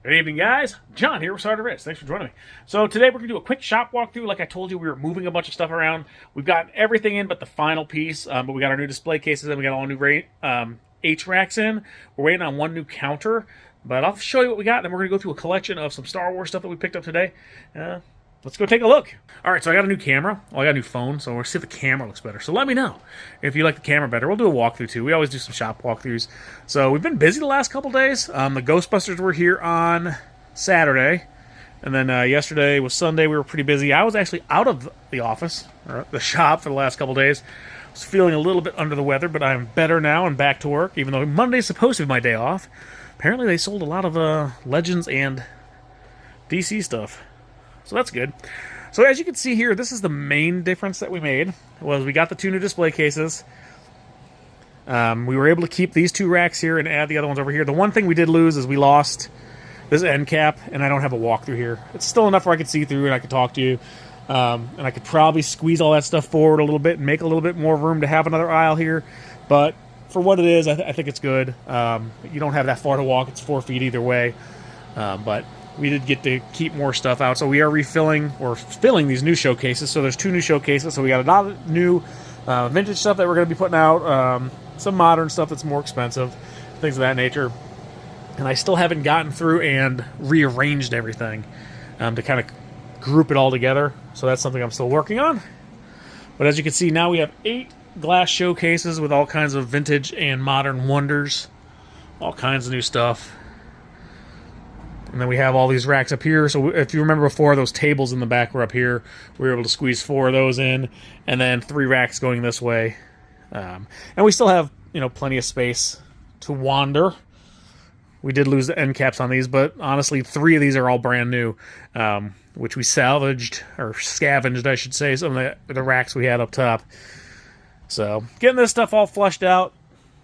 Good evening, guys. John here with Starter Risk. Thanks for joining me. So today we're going to do a quick shop walkthrough. Like I told you, we were moving a bunch of stuff around. We've got everything in but the final piece, but we got our new display cases and we got all new H-racks in. We're waiting on one new counter, but I'll show you what we got, and then we're going to go through a collection of some Star Wars stuff that we picked up today. Let's go take a look. All right, so I got a new camera. Well, I got a new phone, so we'll see if the camera looks better. So let me know if you like the camera better. We'll do a walkthrough, too. We always do some shop walkthroughs. So we've been busy the last couple days. The Ghostbusters were here on Saturday, and then yesterday was Sunday. We were pretty busy. I was actually out of the office, or the shop, for the last couple days. I was feeling a little bit under the weather, but I'm better now and back to work, even though Monday's supposed to be my day off. Apparently they sold a lot of Legends and DC stuff. So that's good. So as you can see here, this is the main difference that we made. Was we got the two new display cases. We were able to keep these two racks here and add the other ones over here. The one thing we did lose is we lost this end cap, and I don't have a walkthrough here. It's still enough where I could see through and I could talk to you. And I could probably squeeze all that stuff forward a little bit and make a little bit more room to have another aisle here. But for what it is, I think it's good. You don't have that far to walk. It's 4 feet either way. But we did get to keep more stuff out. So we are refilling or filling these new showcases. So there's two new showcases. So we got a lot of new vintage stuff that we're going to be putting out. Some modern stuff that's more expensive. Things of that nature. And I still haven't gotten through and rearranged everything to kind of group it all together. So that's something I'm still working on. But as you can see, now we have 8 glass showcases with all kinds of vintage and modern wonders. All kinds of new stuff. And then we have all these racks up here. So if you remember before, those tables in the back were up here. We were able to squeeze 4 of those in. And then 3 racks going this way. And we still have, plenty of space to wander. We did lose the end caps on these, but honestly, 3 of these are all brand new. Which we salvaged, or scavenged, I should say, some of the racks we had up top. So, getting this stuff all flushed out,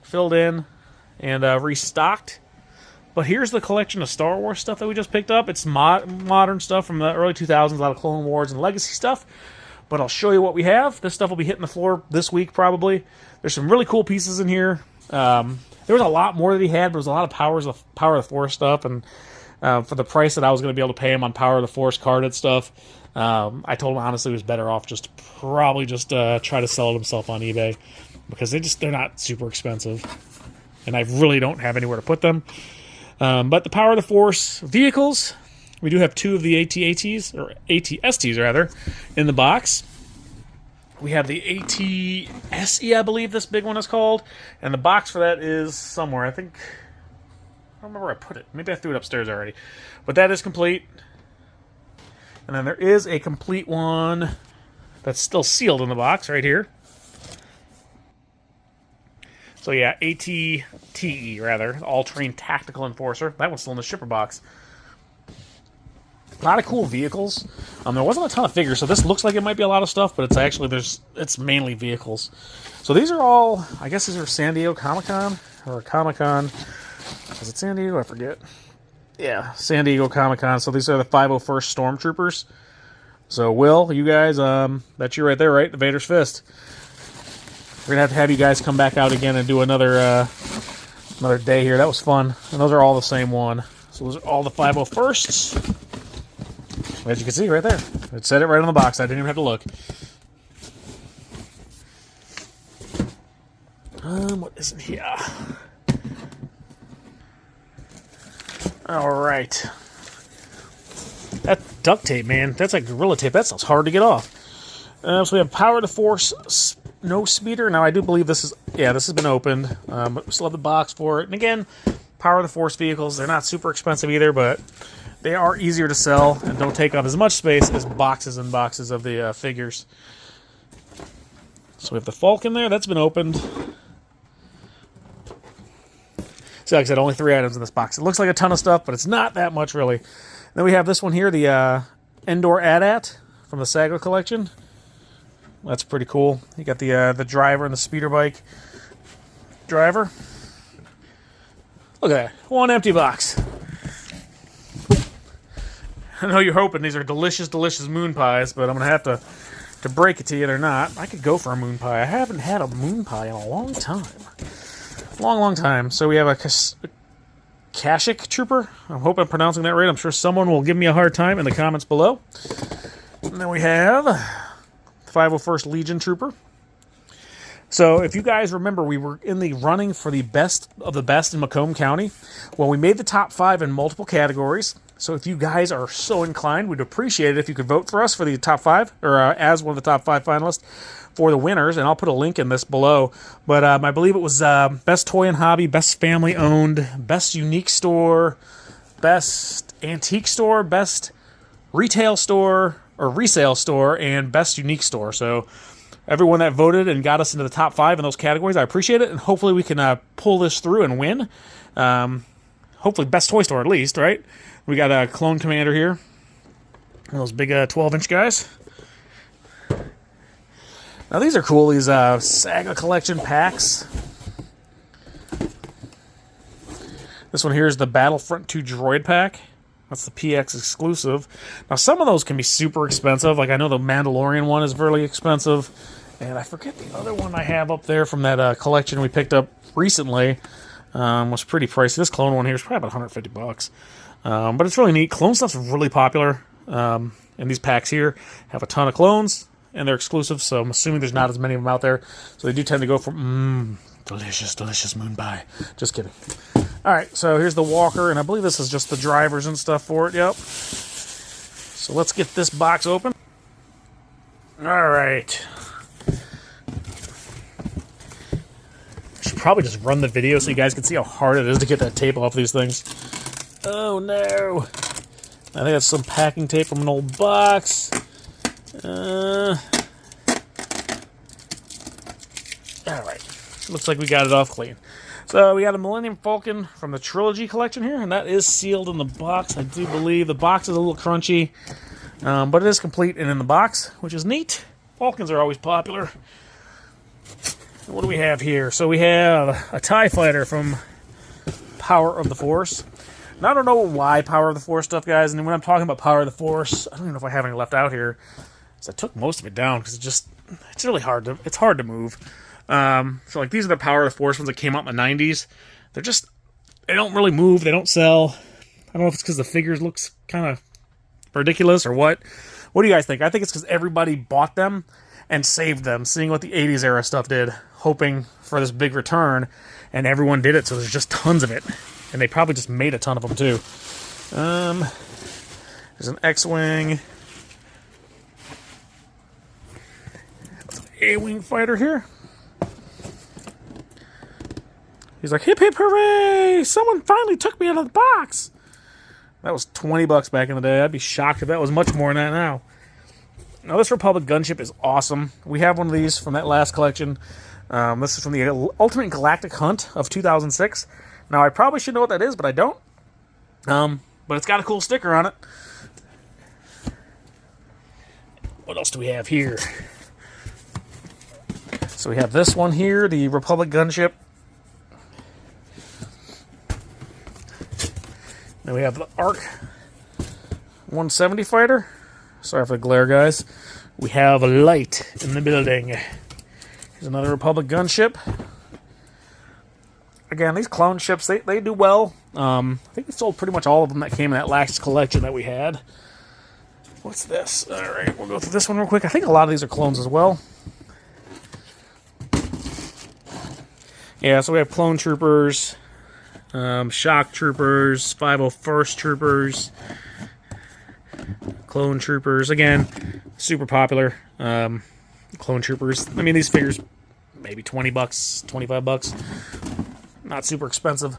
filled in, and restocked. But here's the collection of Star Wars stuff that we just picked up. It's modern stuff from the early 2000s, a lot of Clone Wars and Legacy stuff. But I'll show you what we have. This stuff will be hitting the floor this week, probably. There's some really cool pieces in here. There was a lot more that he had, but there was a lot of Power of the Force stuff, and for the price that I was going to be able to pay him on Power of the Force carded stuff, I told him honestly he was better off just try to sell it himself on eBay, because they're not super expensive, and I really don't have anywhere to put them. But the Power of the Force vehicles, we do have 2 of the AT-ATs, or AT-STs rather, in the box. We have the AT-SE, I believe this big one is called, and the box for that is somewhere. I don't remember where I put it. Maybe I threw it upstairs already. But that is complete. And then there is a complete one that's still sealed in the box right here. So yeah, AT-TE rather, All-Terrain Tactical Enforcer. That one's still in the shipper box. A lot of cool vehicles. There wasn't a ton of figures, so this looks like it might be a lot of stuff, but it's mainly vehicles. So these are all, I guess these are San Diego Comic-Con, or Comic-Con. Is it San Diego? I forget. Yeah, San Diego Comic-Con. So these are the 501st Stormtroopers. So Will, you guys, that's you right there, right? The Vader's Fist. We're going to have you guys come back out again and do another day here. That was fun. And those are all the same one. So those are all the 501sts. As you can see right there. It said it right on the box. I didn't even have to look. What is in here? Alright. That duct tape, man. That's like Gorilla Tape. That sounds hard to get off. So we have Power of the Force No Speeder. Now, I do believe this has been opened. But we still have the box for it. And again, Power of the Force vehicles. They're not super expensive either, but they are easier to sell and don't take up as much space as boxes and boxes of the figures. So we have the Falcon there. That's been opened. So like I said, only 3 items in this box. It looks like a ton of stuff, but it's not that much, really. Then we have this one here, the Endor AT-AT from the Saga collection. That's pretty cool. You got the driver and the speeder bike driver. Look at that. One empty box. I know you're hoping these are delicious, delicious moon pies, but I'm going to have to break it to you, they're not. I could go for a moon pie. I haven't had a moon pie in a long time. Long time. So we have a Kashyyyk Trooper. I hope I'm pronouncing that right. I'm sure someone will give me a hard time in the comments below. And then we have 501st Legion Trooper. So if you guys remember, we were in the running for the best of the best in Macomb County. Well, we made the top 5 in multiple categories. So if you guys are so inclined, we'd appreciate it if you could vote for us for the top 5, or as one of the top 5 finalists for the winners. And I'll put a link in this below. But I believe it was Best Toy and Hobby, Best Family Owned, Best Unique Store, Best Antique Store, Best Retail Store, or Resale Store, and Best Unique Store. So everyone that voted and got us into the top 5 in those categories, I appreciate it. And hopefully we can pull this through and win. Hopefully Best Toy Store at least, right? We got a Clone Commander here. Those big 12-inch guys. Now these are cool, these Saga Collection packs. This one here is the Battlefront 2 Droid Pack. That's the PX exclusive. Now some of those can be super expensive. Like I know the Mandalorian one is really expensive. And I forget the other one I have up there from that collection we picked up recently. Was pretty pricey. This clone one here is probably about $150. But it's really neat. Clone stuff's really popular. And these packs here have a ton of clones, and they're exclusive, so I'm assuming there's not as many of them out there. So they do tend to go for, delicious, delicious moon pie. Just kidding. Alright, so here's the walker, and I believe this is just the drivers and stuff for it, yep. So let's get this box open. Alright. I should probably just run the video so you guys can see how hard it is to get that tape off these things. Oh no! I think that's some packing tape from an old box. Alright. Looks like we got it off clean. So we got a Millennium Falcon from the Trilogy collection here, and that is sealed in the box. I do believe the box is a little crunchy, but it is complete and in the box, which is neat. Falcons are always popular. What do we have here? So we have a TIE Fighter from Power of the Force. Now, I don't know why Power of the Force stuff, guys, and when I'm talking about Power of the Force, I don't even know if I have any left out here, because I took most of it down, because it's really hard to move. So, like, these are the Power of the Force ones that came out in the 90s. They don't really move, they don't sell. I don't know if it's because the figures looks kind of ridiculous or what. What do you guys think? I think it's because everybody bought them and saved them, seeing what the 80s era stuff did, hoping for this big return, and everyone did it, so there's just tons of it. And they probably just made a ton of them, too. There's an X-Wing. There's an A-Wing fighter here. He's like, hip hip hooray! Someone finally took me out of the box! That was $20 back in the day. I'd be shocked if that was much more than that now. Now, this Republic gunship is awesome. We have one of these from that last collection. This is from the Ultimate Galactic Hunt of 2006. Now, I probably should know what that is, but I don't. But it's got a cool sticker on it. What else do we have here? So we have this one here, the Republic gunship. Then we have the ARC 170 fighter. Sorry for the glare, guys. We have a light in the building. Here's another Republic gunship. Again, these clone ships, they do well. I think we sold pretty much all of them that came in that last collection that we had. What's this? Alright, we'll go through this one real quick. I think a lot of these are clones as well. Yeah, so we have Clone Troopers, Shock Troopers, 501st Troopers, Clone Troopers. Again, super popular. Clone Troopers. I mean, these figures, maybe $20, $25. Not super expensive.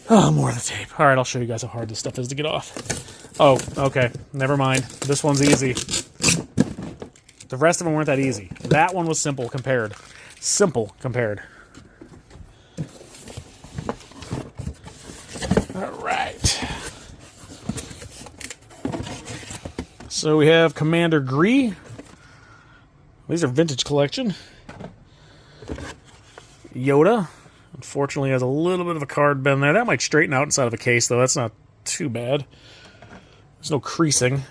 Oh, more of the tape. Alright, I'll show you guys how hard this stuff is to get off. Oh, okay. Never mind. This one's easy. The rest of them weren't that easy. That one was simple compared. Simple compared. Alright. So we have Commander Gree. These are vintage collection. Yoda. Unfortunately, has a little bit of a card bend there. That might straighten out inside of a case, though. That's not too bad. There's no creasing.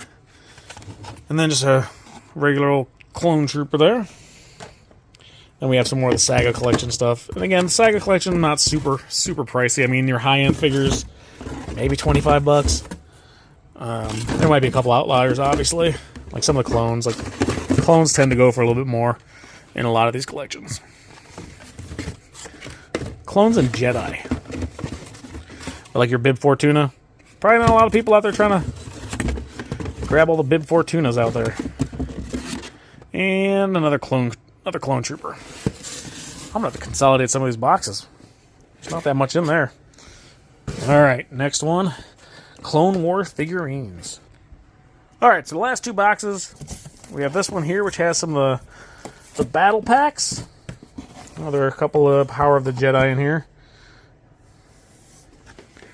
And then just a regular old clone trooper there. Then we have some more of the Saga collection stuff. And again, Saga collection, not super pricey. I mean, your high-end figures, maybe 25 bucks. There might be a couple outliers, obviously. Like some of the clones. Like, clones tend to go for a little bit more in a lot of these collections. Clones and Jedi. Like your Bib Fortuna. Probably not a lot of people out there trying to grab all the Bib Fortunas out there. And another clone trooper. I'm going to have to consolidate some of these boxes. There's not that much in there. Alright, next one. Clone War figurines. Alright, so the last two boxes, we have this one here, which has some of the battle packs. Oh, there are a couple of Power of the Jedi in here.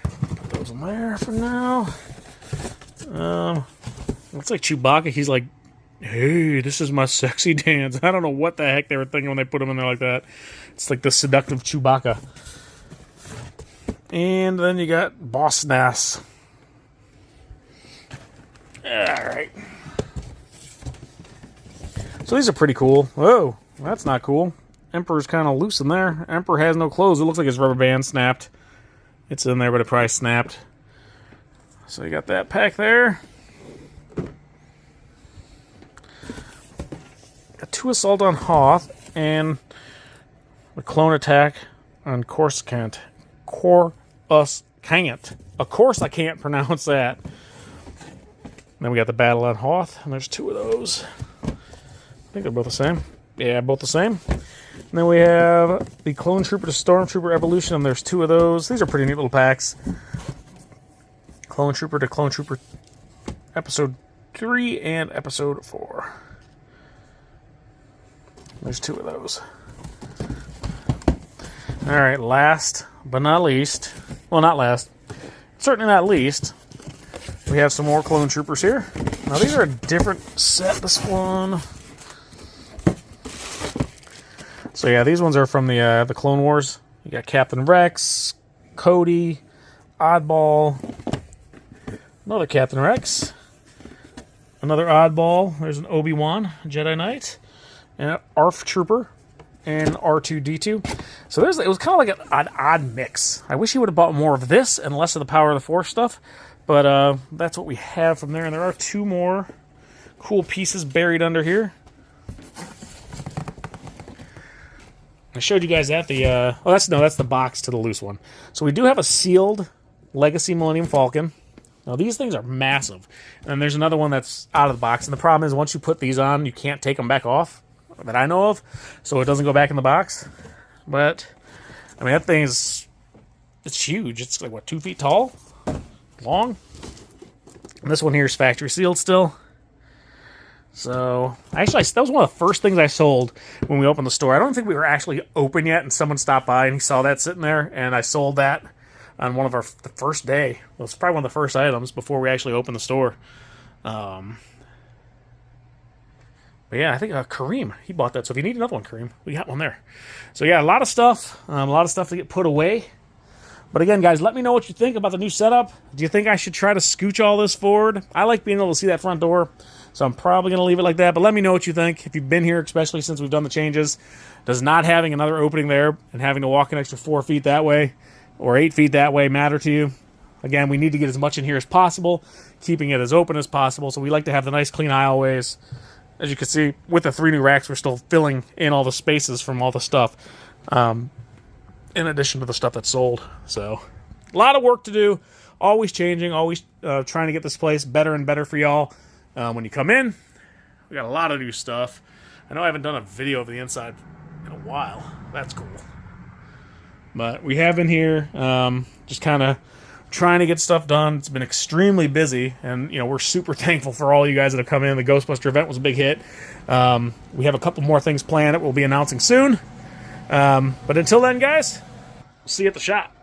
Put those in there for now. Looks like Chewbacca. He's like, hey, this is my sexy dance. I don't know what the heck they were thinking when they put him in there like that. It's like the seductive Chewbacca. And then you got Boss Nass. Alright. So these are pretty cool. Whoa, that's not cool. Emperor's kind of loose in there. Emperor has no clothes. It looks like his rubber band snapped. It's in there, but it probably snapped. So you got that pack there. Got 2 Assault on Hoth and the Clone Attack on Coruscant. Coruscant. Of course I can't pronounce that. Then we got the Battle on Hoth, and there's 2 of those. I think they're both the same. Yeah, both the same. And then we have the Clone Trooper to Stormtrooper Evolution, and there's 2 of those. These are pretty neat little packs. Clone Trooper to Clone Trooper Episode 3 and Episode 4. There's 2 of those. Alright, last but not least. Well, not last. Certainly not least. We have some more Clone Troopers here. Now, these are a different set. This one. So, yeah, these ones are from the Clone Wars. You got Captain Rex, Cody, Oddball, another Captain Rex, another Oddball. There's an Obi-Wan, Jedi Knight, and an ARF Trooper, and R2-D2. So it was kind of like an odd mix. I wish he would have bought more of this and less of the Power of the Force stuff. But that's what we have from there. And there are 2 more cool pieces buried under here. I showed you guys that. That's the box to the loose one. So we do have a sealed Legacy Millennium Falcon. Now these things are massive. And then there's another one that's out of the box. And the problem is once you put these on, you can't take them back off. That I know of. So it doesn't go back in the box. But, I mean, that thing is... It's huge. It's like, what, 2 feet tall? Long. And this one here is factory sealed still. So, actually, that was one of the first things I sold when we opened the store. I don't think we were actually open yet, and someone stopped by and he saw that sitting there, and I sold that on the first day. It was probably one of the first items before we actually opened the store. But yeah, I think Kareem, he bought that. So if you need another one, Kareem, we got one there. So yeah, a lot of stuff to get put away. But again, guys, let me know what you think about the new setup. Do you think I should try to scooch all this forward? I like being able to see that front door, so I'm probably going to leave it like that. But let me know what you think. If you've been here, especially since we've done the changes, does not having another opening there and having to walk an extra 4 feet that way or 8 feet that way matter to you? Again, we need to get as much in here as possible, keeping it as open as possible. So we like to have the nice clean aisleways. As you can see, with the 3 new racks, we're still filling in all the spaces from all the stuff. In addition to the stuff that's sold. So, a lot of work to do. Always changing. Always trying to get this place better and better for y'all. When you come in, we got a lot of new stuff. I know I haven't done a video of the inside in a while. That's cool. But we have in here just kind of trying to get stuff done. It's been extremely busy. And, you know, we're super thankful for all you guys that have come in. The Ghostbuster event was a big hit. We have a couple more things planned that we'll be announcing soon. But until then, guys, see you at the shop.